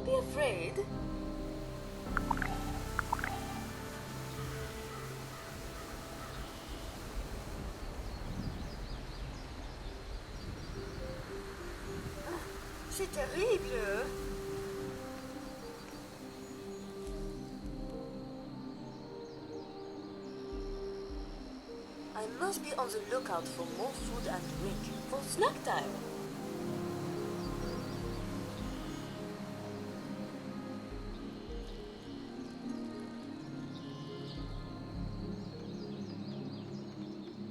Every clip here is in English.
Don't be afraid. C'est terrible. I must be on the lookout for more food and drink for snack time.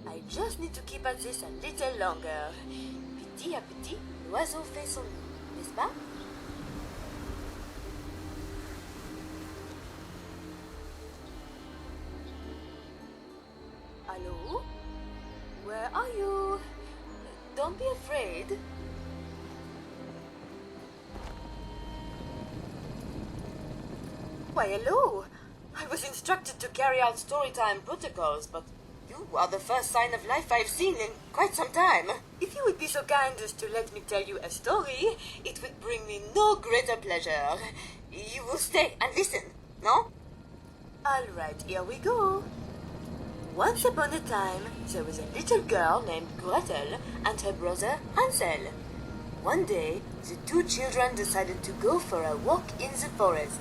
I just need to keep at this a little longer. Petit à petit, l'oiseau fait son nid, n'est-ce pas? Hello? Where are you? Don't be afraid. Why, hello! I was instructed to carry out storytime protocols, but you are the first sign of life I've seen in quite some time. If you would be so kind as to let me tell you a story, it would bring me no greater pleasure. You will stay and listen, no? All right, here we go. Once upon a time, there was a little girl named Gretel and her brother Hansel. One day, the two children decided to go for a walk in the forest.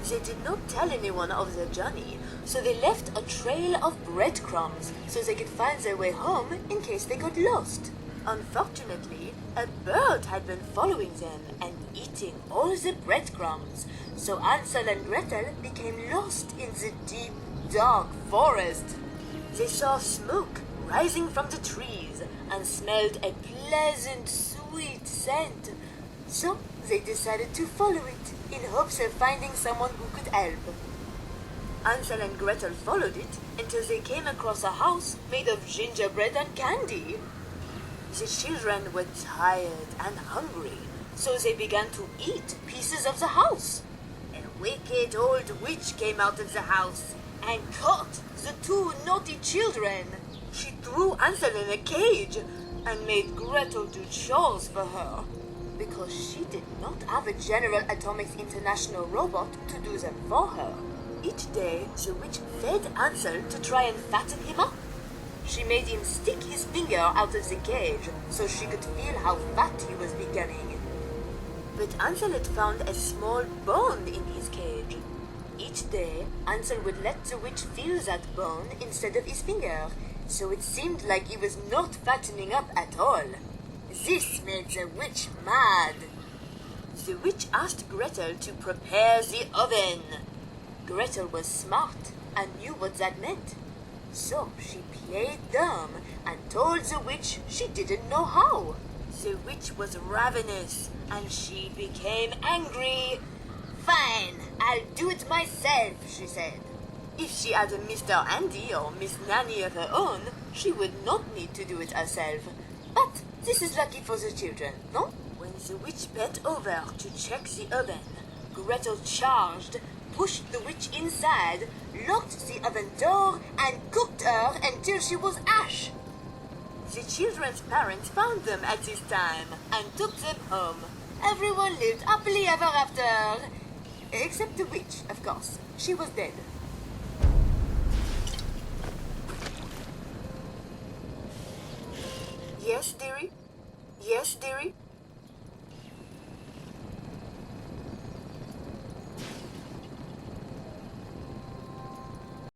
They did not tell anyone of their journey, so they left a trail of breadcrumbs so they could find their way home in case they got lost. Unfortunately, a bird had been following them and eating all the breadcrumbs, so Hansel and Gretel became lost in the deep, dark forest. They saw smoke rising from the trees and smelled a pleasant, sweet scent. So they decided to follow it in hopes of finding someone who could help. Hansel and Gretel followed it until they came across a house made of gingerbread and candy. The children were tired and hungry, so they began to eat pieces of the house. A wicked old witch came out of the house and caught the two naughty children. She threw Hansel in a cage and made Gretel do chores for her, because she did not have a General Atomics International robot to do them for her. Each day, the witch fed Hansel to try and fatten him up. She made him stick his finger out of the cage so she could feel how fat he was becoming. But Hansel had found a small bone in his cage. Each day, Hansel would let the witch feel that bone instead of his finger, so it seemed like he was not fattening up at all. This made the witch mad. The witch asked Gretel to prepare the oven. Gretel was smart and knew what that meant. So she played dumb and told the witch she didn't know how. The witch was ravenous and she became angry. Fine, I'll do it myself, she said. If she had a Mr. Andy or Miss Nanny of her own, she would not need to do it herself. But this is lucky for the children, no? When the witch bent over to check the oven, Gretel charged, pushed the witch inside, locked the oven door, and cooked her until she was ash. The children's parents found them at this time and took them home. Everyone lived happily ever after. Except the witch, of course. She was dead. Yes, dearie? Yes, dearie?